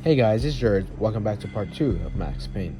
Hey guys, it's Gerdz. Welcome back to part 2 of Max Payne.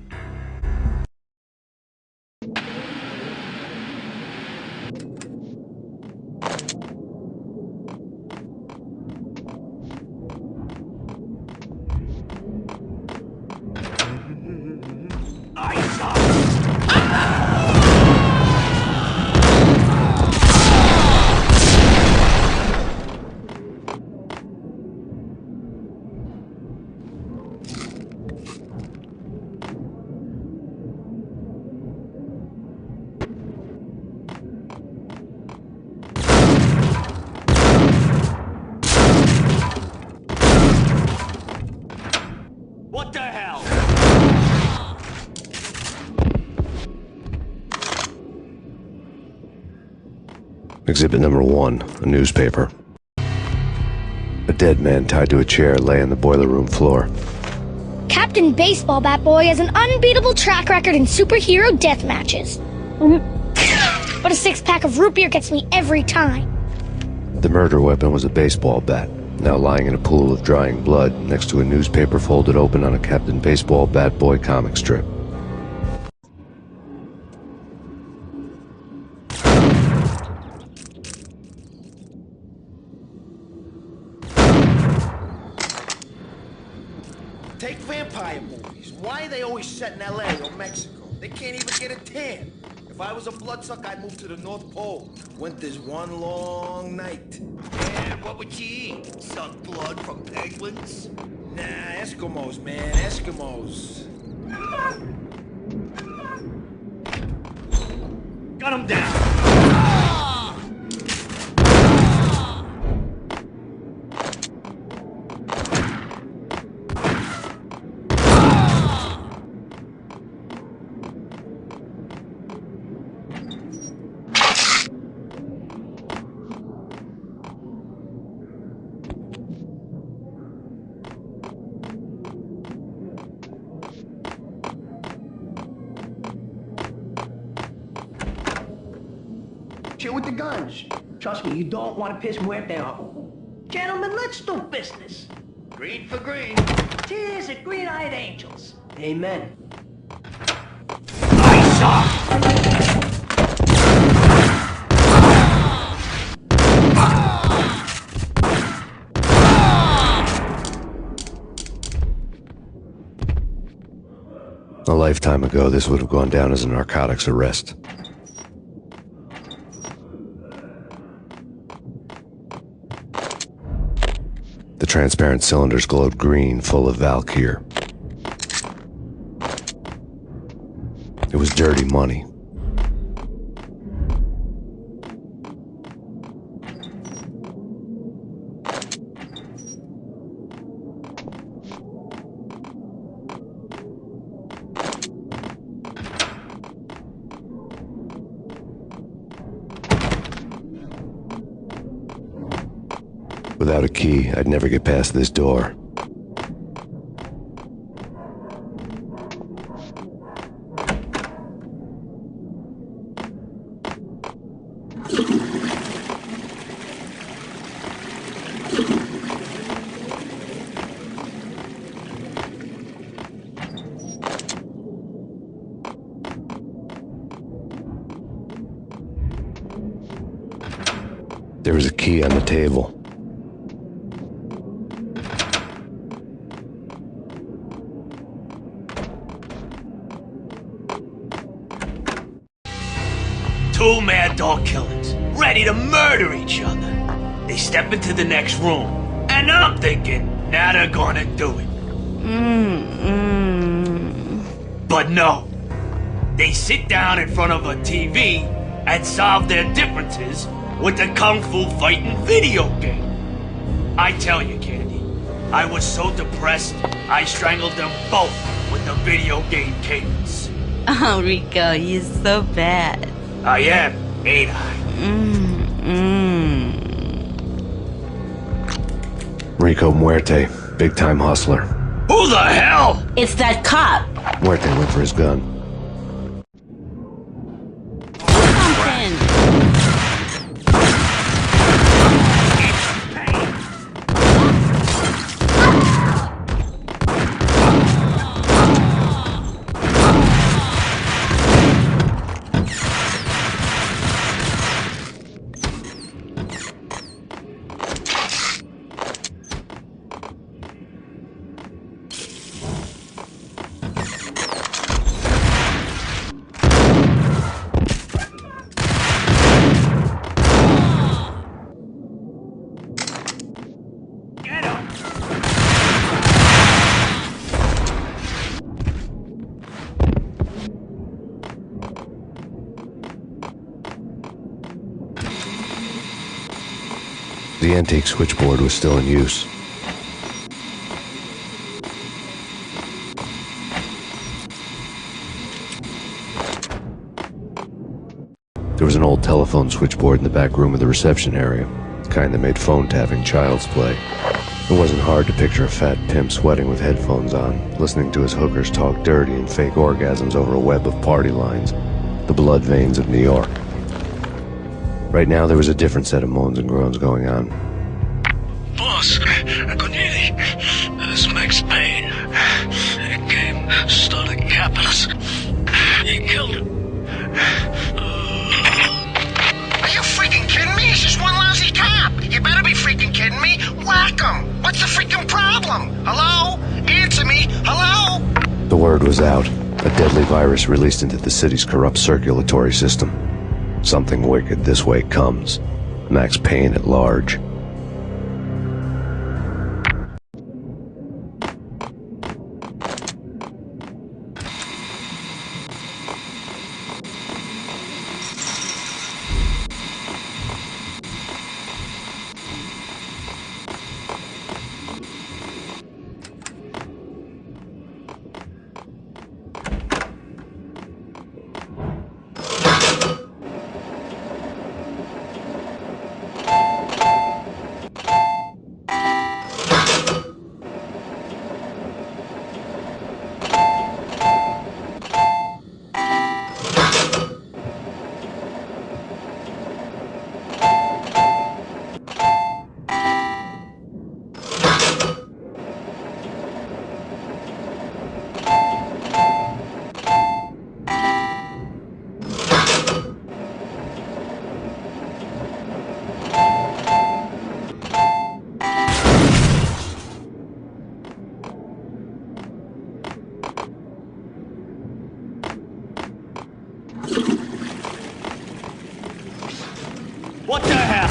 What the hell? Exhibit number 1, a newspaper. A dead man tied to a chair lay on the boiler room floor. Captain Baseball Bat Boy has an unbeatable track record in superhero death matches. But a 6-pack of root beer gets me every time. The murder weapon was a baseball bat, now lying in a pool of drying blood next to a newspaper folded open on a Captain Baseball Bat Boy comic strip. Take vampire movies. Why are they always set in LA or Mexico? They can't even get a tan. If I was a bloodsucker, I'd move to the North Pole. Winter's one long night. And what would you eat? Suck blood from penguins? Nah, Eskimos, man, Eskimos. Gun him down! Chill with the guns. Trust me, you don't want to piss Muerte off. Gentlemen, let's do business. Green for green. Cheers at green-eyed angels. Amen. Nice shot! A lifetime ago, this would have gone down as a narcotics arrest. The transparent cylinders glowed green, full of Valkyr. It was dirty money. Without a key, I'd never get past this door. There was a key on the table. Two mad dog killers, ready to murder each other. They step into the next room, and I'm thinking, now they're gonna do it. But no. They sit down in front of a TV and solve their differences with the Kung Fu fighting video game. I tell you, Candy, I was so depressed, I strangled them both with the video game cadence. Oh, Rico, you're so bad. I am, ain't I? Rico Muerte, big-time hustler. Who the hell? It's that cop. Muerte went for his gun. Something. The antique switchboard was still in use. There was an old telephone switchboard in the back room of the reception area, the kind that made phone tapping child's play. It wasn't hard to picture a fat pimp sweating with headphones on, listening to his hookers talk dirty and fake orgasms over a web of party lines, the blood veins of New York. Right now there was a different set of moans and groans going on. Boss, Corneli, this is Max Payne. He came, started capping us. He killed him. Are you freaking kidding me? He's just one lousy cop. You better be freaking kidding me. Whack him. What's the freaking problem? Hello? Answer me. Hello? The word was out. A deadly virus released into the city's corrupt circulatory system. Something wicked this way comes. Max Payne at large. What the hell?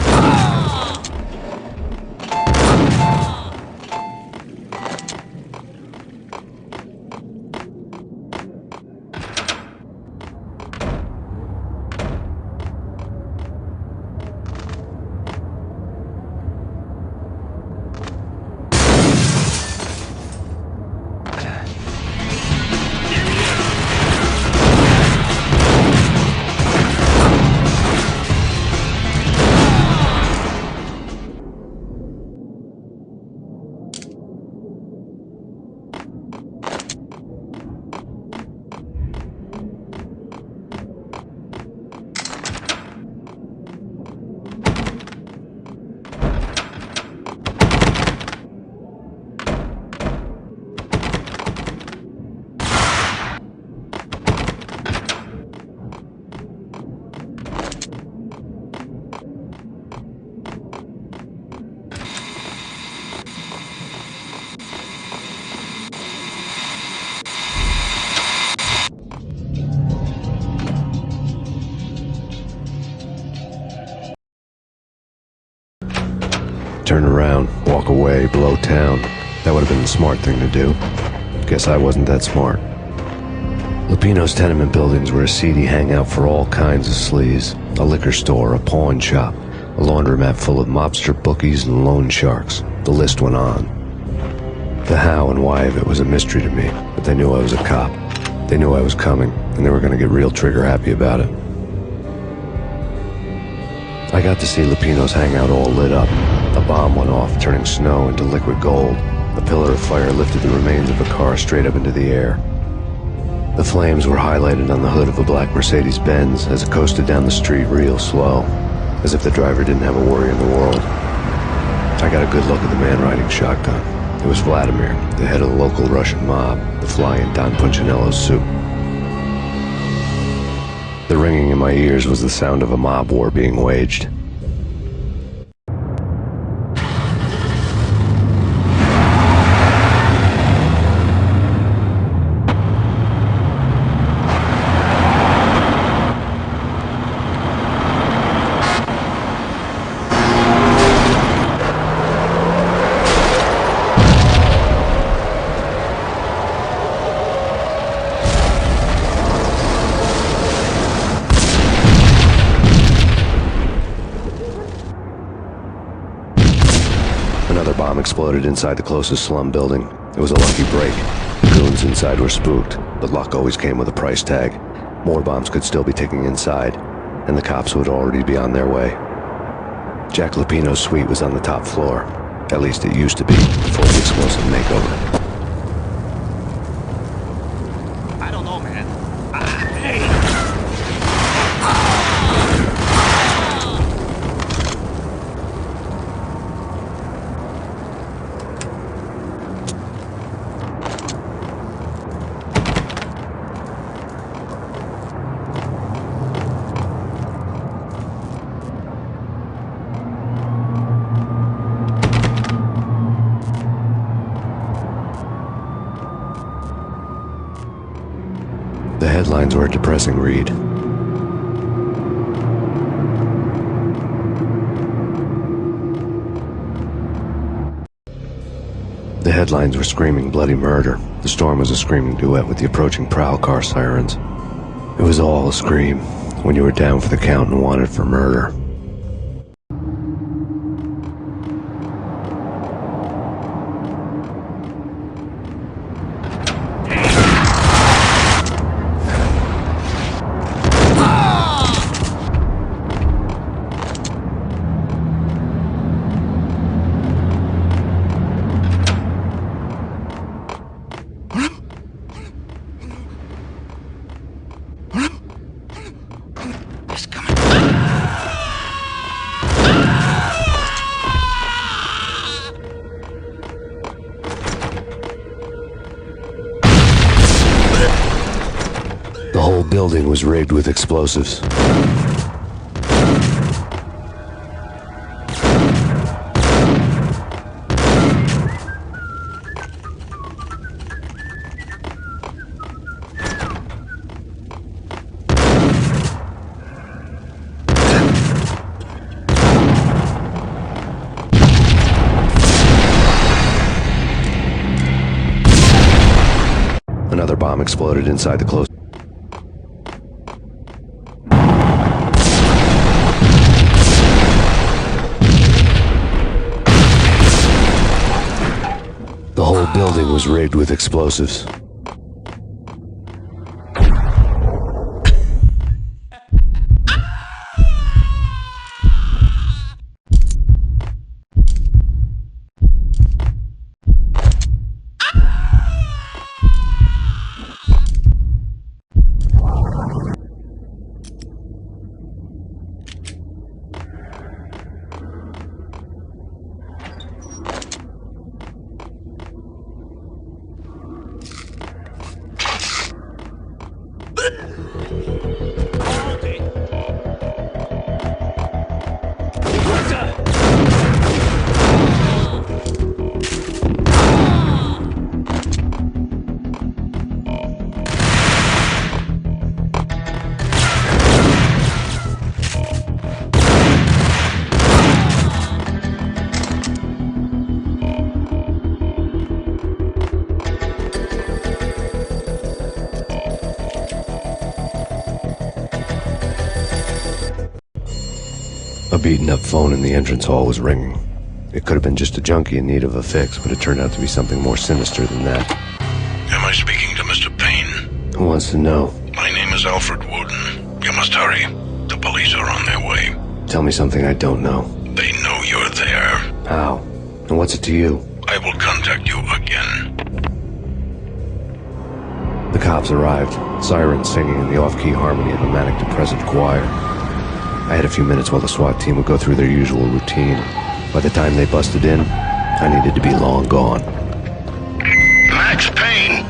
Turn around, walk away, blow town. That would have been the smart thing to do. Guess I wasn't that smart. Lupino's tenement buildings were a seedy hangout for all kinds of sleaze. A liquor store, a pawn shop, a laundromat full of mobster bookies and loan sharks. The list went on. The how and why of it was a mystery to me, but they knew I was a cop. They knew I was coming, and they were going to get real trigger happy about it. I got to see Lupino's hangout all lit up. A bomb went off, turning snow into liquid gold. A pillar of fire lifted the remains of a car straight up into the air. The flames were highlighted on the hood of a black Mercedes-Benz as it coasted down the street real slow, as if the driver didn't have a worry in the world. I got a good look at the man riding shotgun. It was Vladimir, the head of the local Russian mob, the fly in Don Punchinello's soup. The ringing in my ears was the sound of a mob war being waged. Another bomb exploded inside the closest slum building. It was a lucky break. The goons inside were spooked, but luck always came with a price tag. More bombs could still be ticking inside, and the cops would already be on their way. Jack Lupino's suite was on the top floor. At least it used to be, before the explosive makeover. I don't know, man. The headlines were a depressing read. The headlines were screaming bloody murder. The storm was a screaming duet with the approaching prowl car sirens. It was all a scream when you were down for the count and wanted for murder. The whole building was rigged with explosives. Another bomb exploded inside the closed. The whole building was rigged with explosives. A beaten-up phone in the entrance hall was ringing. It could have been just a junkie in need of a fix, but it turned out to be something more sinister than that. Am I speaking to Mr. Payne? Who wants to know? My name is Alfred Woden. You must hurry. The police are on their way. Tell me something I don't know. They know you're there. How? And what's it to you? I will contact you again. The cops arrived, sirens singing in the off-key harmony of a manic-depressive choir. I had a few minutes while the SWAT team would go through their usual routine. By the time they busted in, I needed to be long gone. Max Payne,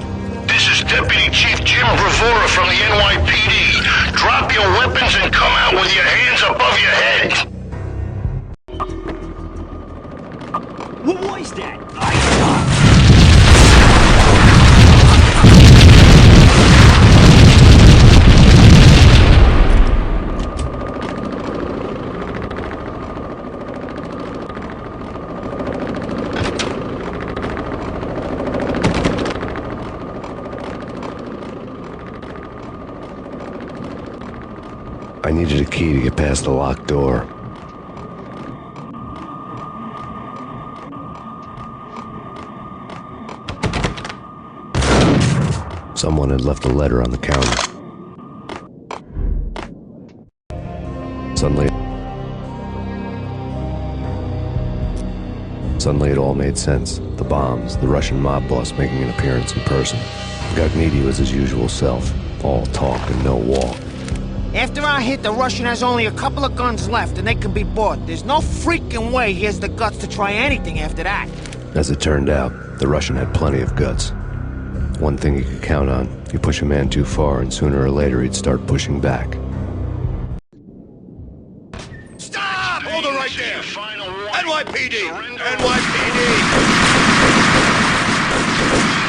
this is Deputy Chief Jim Bravura from the NYPD. Drop your weapons and come out with your hands above your head. What was that? I needed a key to get past the locked door. Someone had left a letter on the counter. Suddenly it all made sense. The bombs, the Russian mob boss making an appearance in person. Gagniti was his usual self, all talk and no walk. After our hit, the Russian has only a couple of guns left, and they can be bought. There's no freaking way he has the guts to try anything after that. As it turned out, the Russian had plenty of guts. One thing you could count on, you push a man too far and sooner or later he'd start pushing back. Stop! Hold it right there! Final warning. NYPD! Surrender. NYPD!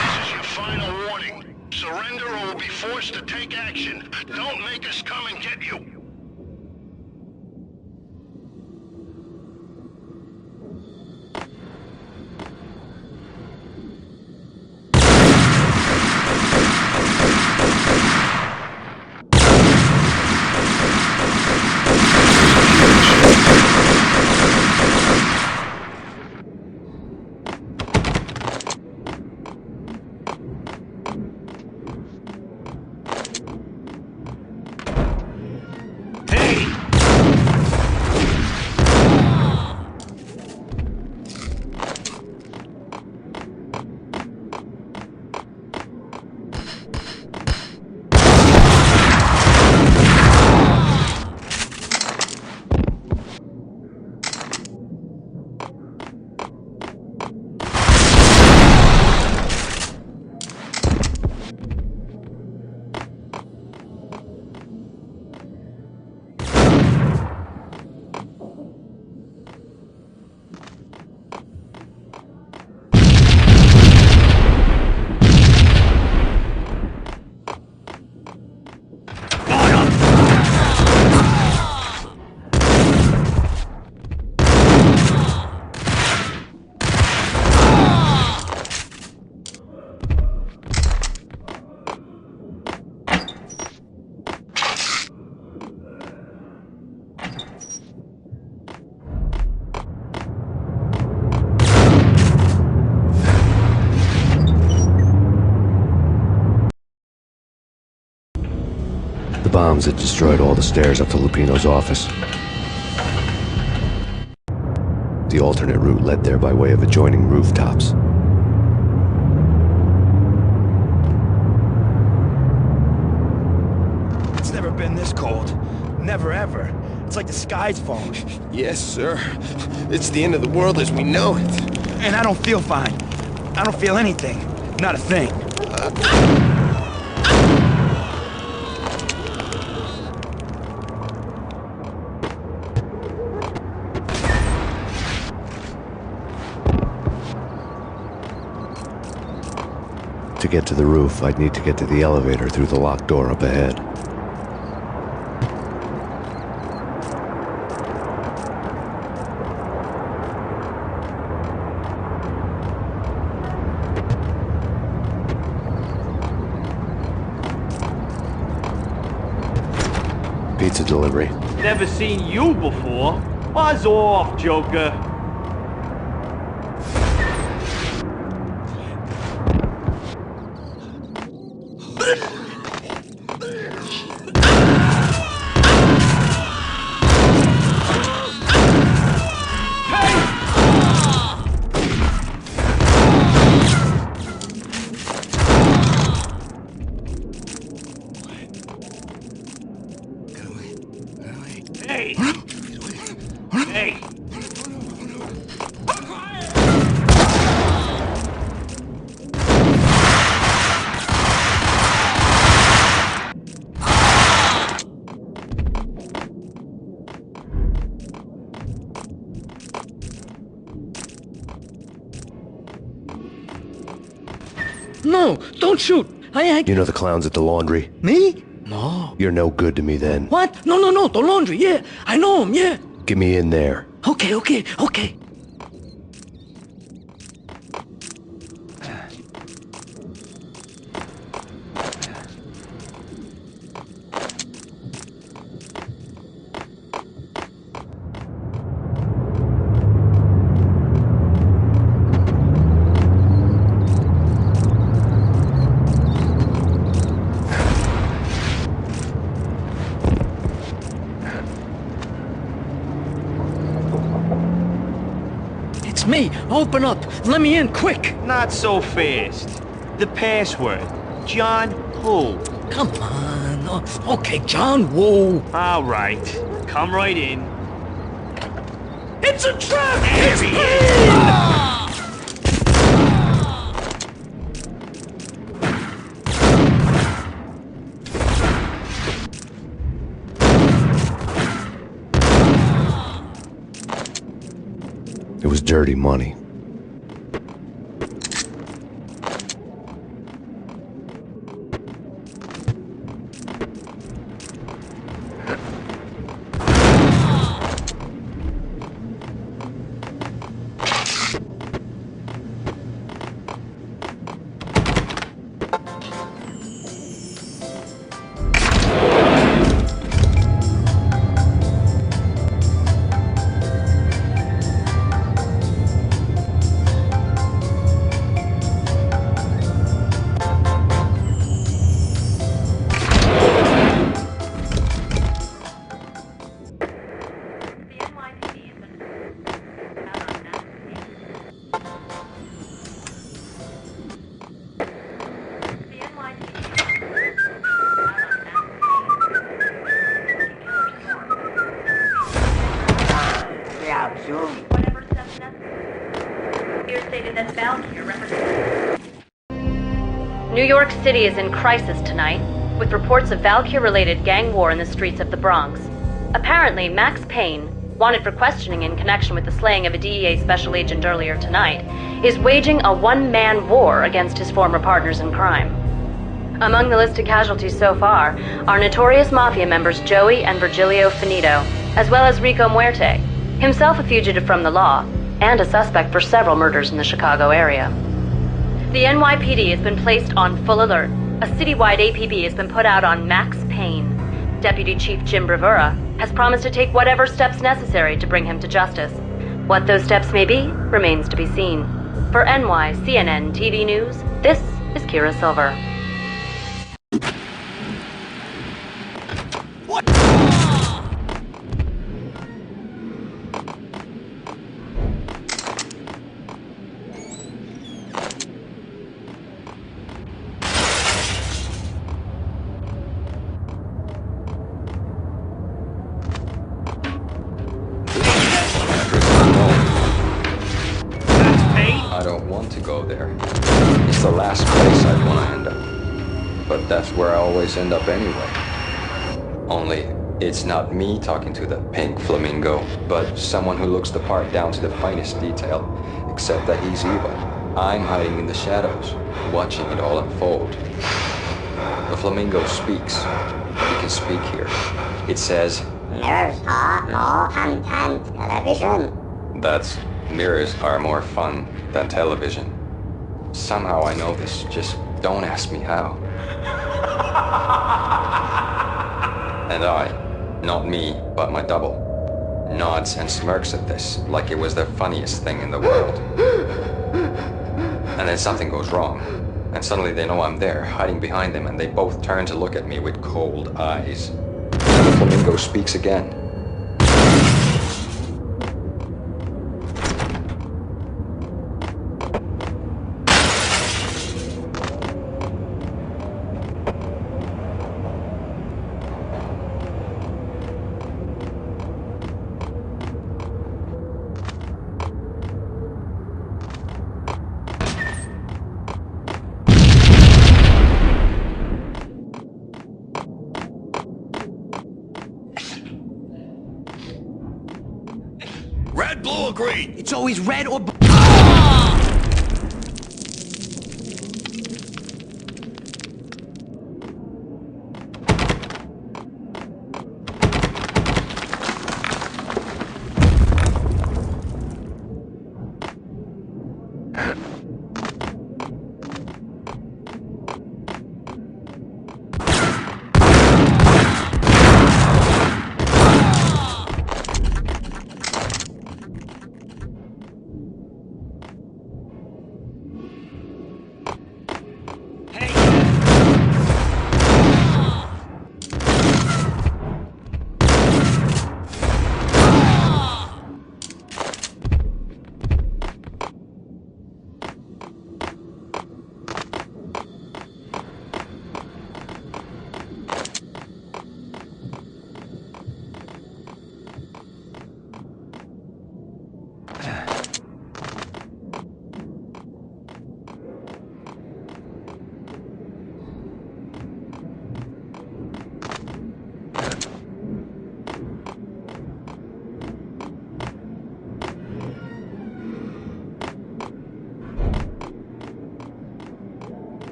This is your final warning. Surrender or we'll be forced to take action. Don't make us come and get you. The bombs had destroyed all the stairs up to Lupino's office. The alternate route led there by way of adjoining rooftops. It's never been this cold. Never ever. It's like the sky's falling. Yes, sir. It's the end of the world as we know it. And I don't feel fine. I don't feel anything. Not a thing. To get to the roof, I'd need to get to the elevator through the locked door up ahead. Pizza delivery. Never seen you before. Buzz off, Joker. Hey! Hey! No, don't shoot. You know the clowns at the laundry? Me? No. You're no good to me then. What? No, the laundry, yeah. I know him, yeah. Get me in there. Okay. Open up! Let me in, quick! Not so fast. The password. John who? Come on. Okay, John Woo. All right. Come right in. It's a trap! There It's he Payne! It was dirty money. New York City is in crisis tonight, with reports of Valkyr-related gang war in the streets of the Bronx. Apparently, Max Payne, wanted for questioning in connection with the slaying of a DEA special agent earlier tonight, is waging a one-man war against his former partners in crime. Among the listed casualties so far are notorious mafia members Joey and Virgilio Finito, as well as Rico Muerte, himself a fugitive from the law, and a suspect for several murders in the Chicago area. The NYPD has been placed on full alert. A citywide APB has been put out on Max Payne. Deputy Chief Jim Bravura has promised to take whatever steps necessary to bring him to justice. What those steps may be remains to be seen. For NYCNN TV News, this is Kira Silver. I don't want to go there. It's the last place I'd want to end up. But that's where I always end up anyway. Only, it's not me talking to the pink flamingo, but someone who looks the part down to the finest detail, except that he's evil. I'm hiding in the shadows, watching it all unfold. The flamingo speaks. He can speak here. It says, "Mirrors are more fun than television." That's, mirrors are more fun than television. Somehow I know this, just don't ask me how. And I, not me, but my double, nods and smirks at this like it was the funniest thing in the world. And then something goes wrong, and suddenly they know I'm there, hiding behind them, and they both turn to look at me with cold eyes. And the flamingo speaks again. Red, blue, or green? It's always red or blue.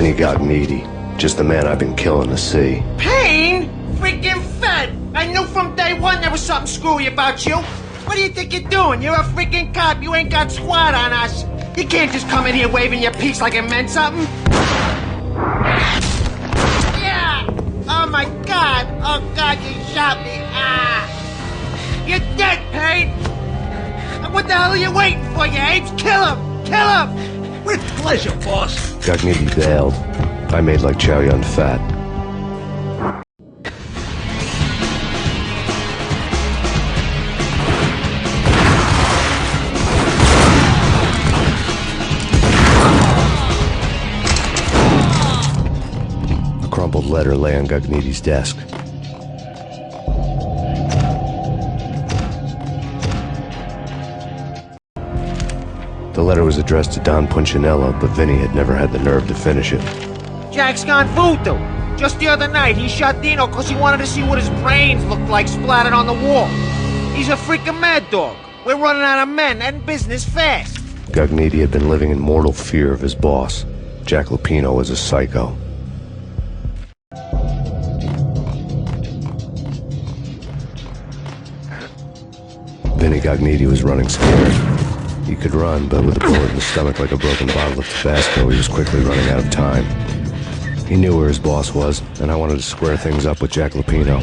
Vinny Gognitti, just the man I've been killing to see. Payne? Freaking fed! I knew from day one there was something screwy about you. What do you think you're doing? You're a freaking cop. You ain't got squat on us. You can't just come in here waving your piece like it meant something. Yeah! Oh my God! Oh God, you shot me! Ah! You're dead, Payne! And what the hell are you waiting for, you apes? Kill him! Kill him! With pleasure, boss. Gognitti bailed. I made like Chow Yun Fat. A crumpled letter lay on Gognitti's desk. The letter was addressed to Don Punchinello, but Vinny had never had the nerve to finish it. Jack's gone voodoo. Just the other night, he shot Dino because he wanted to see what his brains looked like splattered on the wall. He's a freaking mad dog. We're running out of men and business fast. Gognitti had been living in mortal fear of his boss. Jack Lupino was a psycho. Vinny Gognitti was running scared. He could run, but with a bullet in the stomach like a broken bottle of Tabasco, he was quickly running out of time. He knew where his boss was, and I wanted to square things up with Jack Lupino.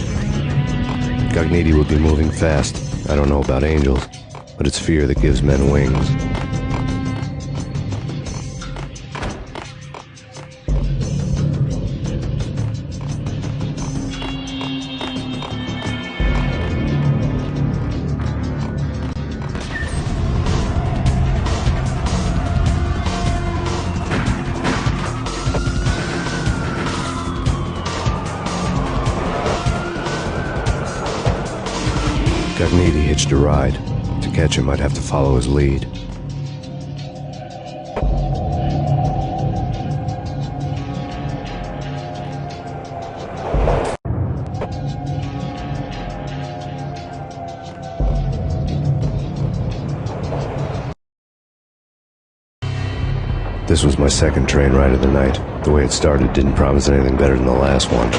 Gognitti would be moving fast. I don't know about angels, but it's fear that gives men wings. Gognitti hitched a ride. To catch him, I'd have to follow his lead. This was my second train ride of the night. The way it started didn't promise anything better than the last one.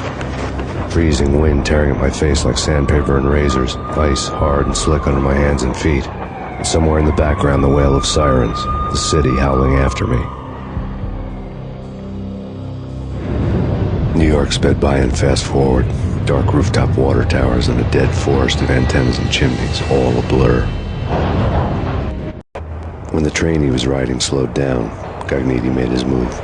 Freezing wind tearing at my face like sandpaper and razors, ice hard and slick under my hands and feet, and somewhere in the background the wail of sirens, the city howling after me. New York sped by in fast forward, dark rooftop water towers and a dead forest of antennas and chimneys, all a blur. When the train he was riding slowed down, Gognitti made his move.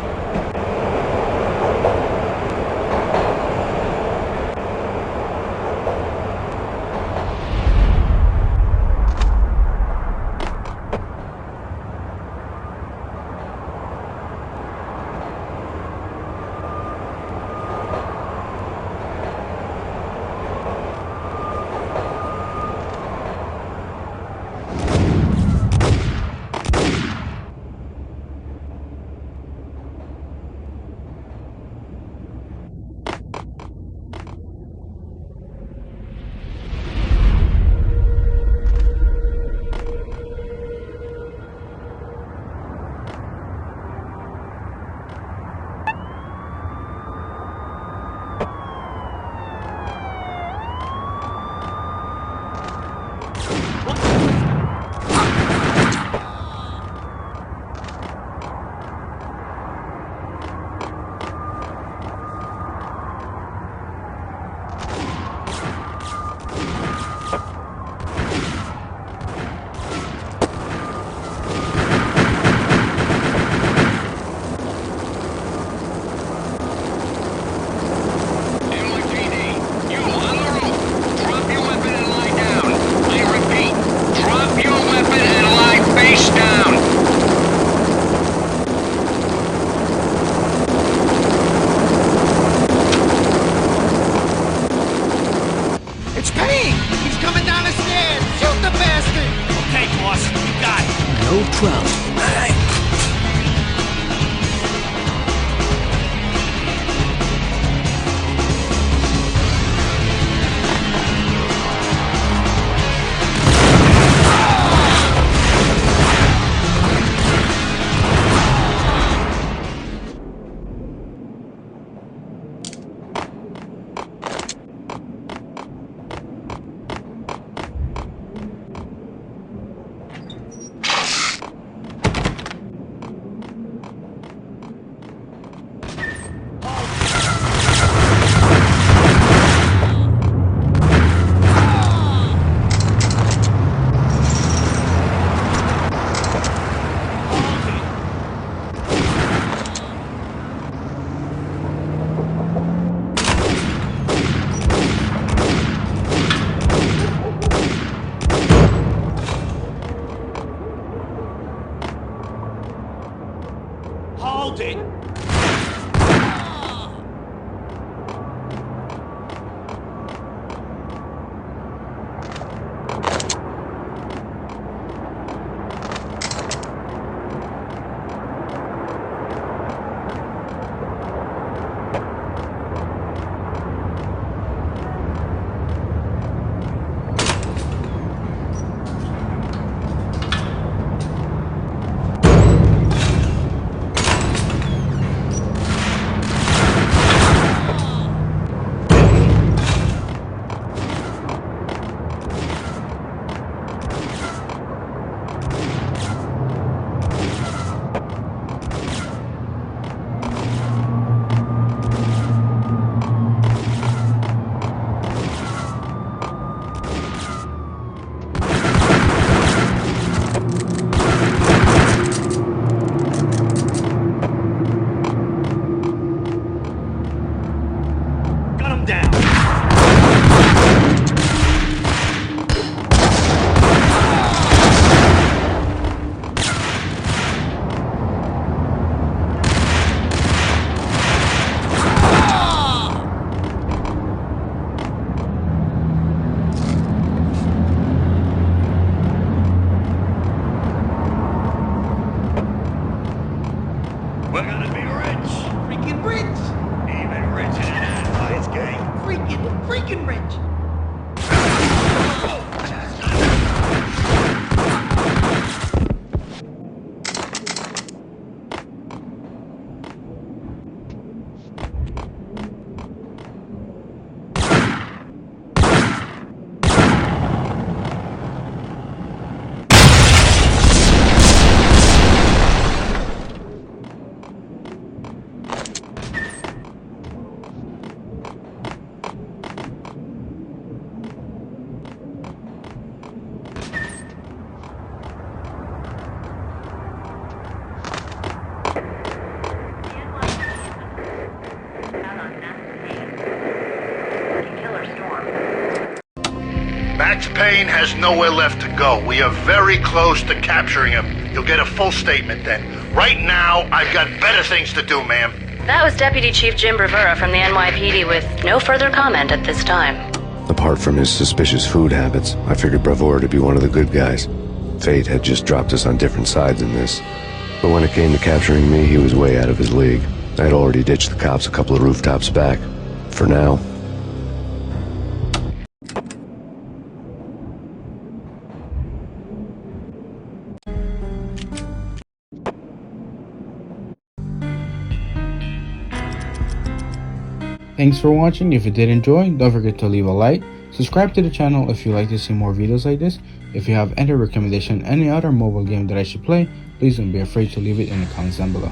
freaking rich. Max Payne has nowhere left to go. We are very close to capturing him. You'll get a full statement then. Right now, I've got better things to do, ma'am. That was Deputy Chief Jim Bravura from the NYPD with no further comment at this time. Apart from his suspicious food habits, I figured Bravura to be one of the good guys. Fate had just dropped us on different sides in this. But when it came to capturing me, he was way out of his league. I had already ditched the cops a couple of rooftops back. For now. Thanks for watching. If you did enjoy, don't forget to leave a like, subscribe to the channel if you'd like to see more videos like this. If you have any recommendation, any other mobile game that I should play, please don't be afraid to leave it in the comments down below.